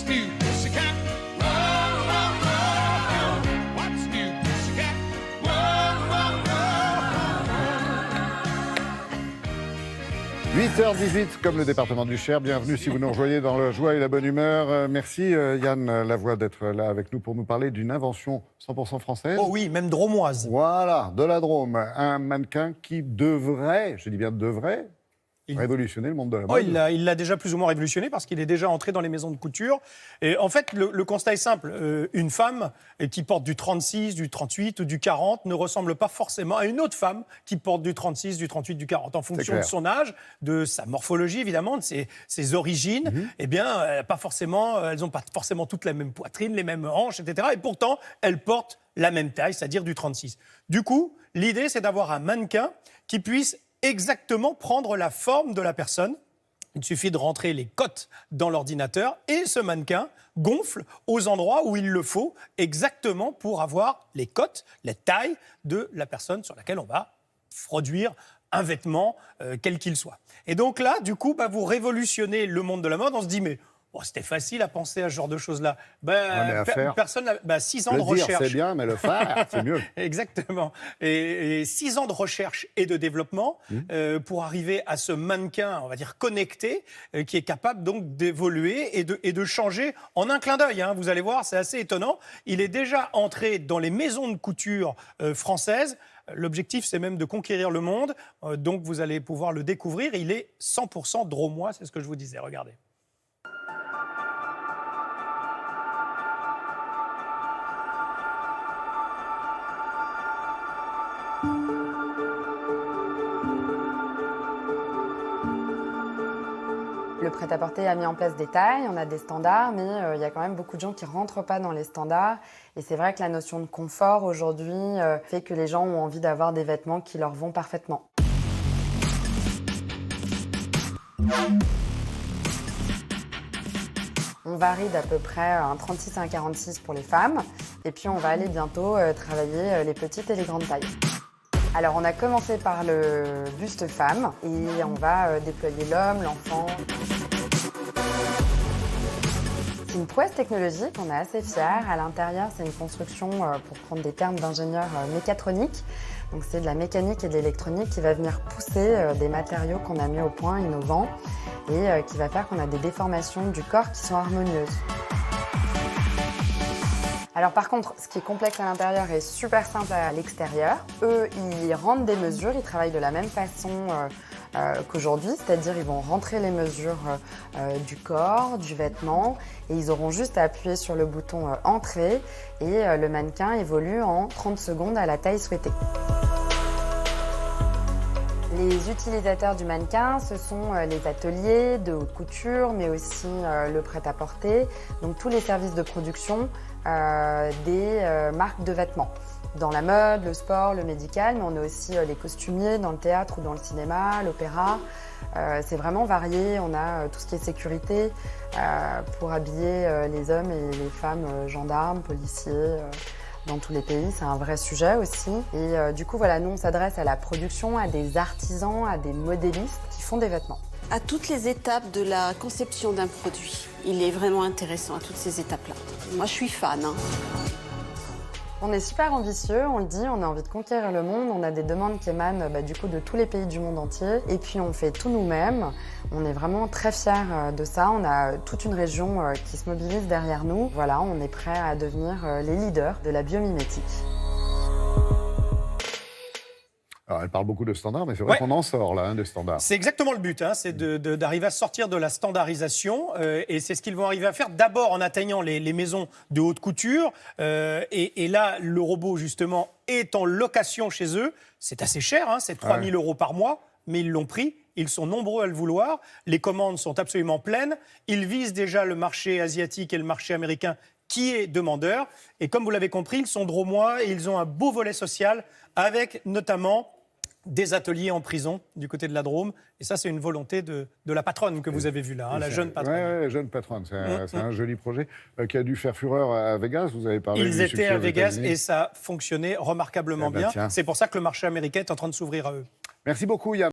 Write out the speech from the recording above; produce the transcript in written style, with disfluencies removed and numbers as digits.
new, pussycat? Run, run, run. What's new, pussycat? Run, run, run. 8h18, comme le département du Cher. Bienvenue si vous nous rejoignez dans la joie et la bonne humeur. Merci Yann Lavoie d'être là avec nous pour nous parler d'une invention 100% française. Oh oui, même dromoise. Voilà, de la Drôme. Un mannequin qui devrait, je dis bien devrait, révolutionner le monde de la mode. Oh, il l'a déjà plus ou moins révolutionné parce qu'il est déjà entré dans les maisons de couture. Et en fait, le constat est simple. Une femme qui porte du 36, du 38 ou du 40 ne ressemble pas forcément à une autre femme qui porte du 36, du 38, du 40. En fonction de son âge, de sa morphologie évidemment, de ses origines, eh bien, elles n'ont pas forcément toutes la même poitrine, les mêmes hanches, etc. Et pourtant, elles portent la même taille, c'est-à-dire du 36. Du coup, l'idée, c'est d'avoir un mannequin qui puisse exactement prendre la forme de la personne. Il suffit de rentrer les cotes dans l'ordinateur et ce mannequin gonfle aux endroits où il le faut, exactement pour avoir les cotes, les tailles de la personne sur laquelle on va produire un vêtement, quel qu'il soit. Et donc là, du coup, vous révolutionnez le monde de la mode. On se dit, mais c'était facile à penser à ce genre de choses-là. Personne n'a 6 ans de recherche. Le dire, c'est bien, mais le faire, c'est mieux. Exactement. Et 6 ans de recherche et de développement pour arriver à ce mannequin, on va dire, connecté, qui est capable donc d'évoluer et de changer en un clin d'œil. Vous allez voir, c'est assez étonnant. Il est déjà entré dans les maisons de couture françaises. L'objectif, c'est même de conquérir le monde. Donc, vous allez pouvoir le découvrir. Il est 100% dromois, c'est ce que je vous disais. Regardez. Le prêt-à-porter a mis en place des tailles, on a des standards, mais il y a quand même beaucoup de gens qui ne rentrent pas dans les standards. Et c'est vrai que la notion de confort aujourd'hui fait que les gens ont envie d'avoir des vêtements qui leur vont parfaitement. On varie d'à peu près un 36 à un 46 pour les femmes. Et puis on va aller bientôt travailler les petites et les grandes tailles. Alors on a commencé par le buste femme et on va déployer l'homme, l'enfant. C'est une prouesse technologique, on est assez fiers. À l'intérieur, c'est une construction, pour prendre des termes d'ingénieur, mécatronique. Donc c'est de la mécanique et de l'électronique qui va venir pousser des matériaux qu'on a mis au point, innovants, et qui va faire qu'on a des déformations du corps qui sont harmonieuses. Alors par contre, ce qui est complexe à l'intérieur est super simple à l'extérieur. Eux, ils rendent des mesures, ils travaillent de la même façon qu'aujourd'hui, c'est-à-dire ils vont rentrer les mesures du corps, du vêtement, et ils auront juste à appuyer sur le bouton Entrée, et le mannequin évolue en 30 secondes à la taille souhaitée. Les utilisateurs du mannequin, ce sont les ateliers de haute couture, mais aussi le prêt-à-porter, donc tous les services de production des marques de vêtements. Dans la mode, le sport, le médical, mais on a aussi les costumiers dans le théâtre ou dans le cinéma, l'opéra. C'est vraiment varié, on a tout ce qui est sécurité pour habiller les hommes et les femmes gendarmes, policiers. Dans tous les pays, c'est un vrai sujet aussi. Et du coup, voilà, nous, on s'adresse à la production, à des artisans, à des modélistes qui font des vêtements. À toutes les étapes de la conception d'un produit. Il est vraiment intéressant à toutes ces étapes-là. Moi, je suis fan. On est super ambitieux, on le dit, on a envie de conquérir le monde, on a des demandes qui émanent du coup de tous les pays du monde entier. Et puis on fait tout nous-mêmes, on est vraiment très fiers de ça, on a toute une région qui se mobilise derrière nous. Voilà, on est prêt à devenir les leaders de la biomimétique. Alors, elle parle beaucoup de standards, mais c'est vrai qu'on en sort, là, des standards. C'est exactement le but, c'est d'arriver à sortir de la standardisation. Et c'est ce qu'ils vont arriver à faire, d'abord en atteignant les maisons de haute couture. Et là, le robot, justement, est en location chez eux. C'est assez cher, c'est 3 000 € par mois, mais ils l'ont pris. Ils sont nombreux à le vouloir. Les commandes sont absolument pleines. Ils visent déjà le marché asiatique et le marché américain qui est demandeur. Et comme vous l'avez compris, ils sont dromois et ils ont un beau volet social avec notamment des ateliers en prison du côté de la Drôme. Et ça, c'est une volonté de la patronne que vous avez vue là, la jeune patronne. Oui, la jeune patronne. C'est un joli projet qui a dû faire fureur à Vegas. Vous avez parlé Ils étaient à Vegas et ça fonctionnait remarquablement bien. C'est pour ça que le marché américain est en train de s'ouvrir à eux. Merci beaucoup, Yann.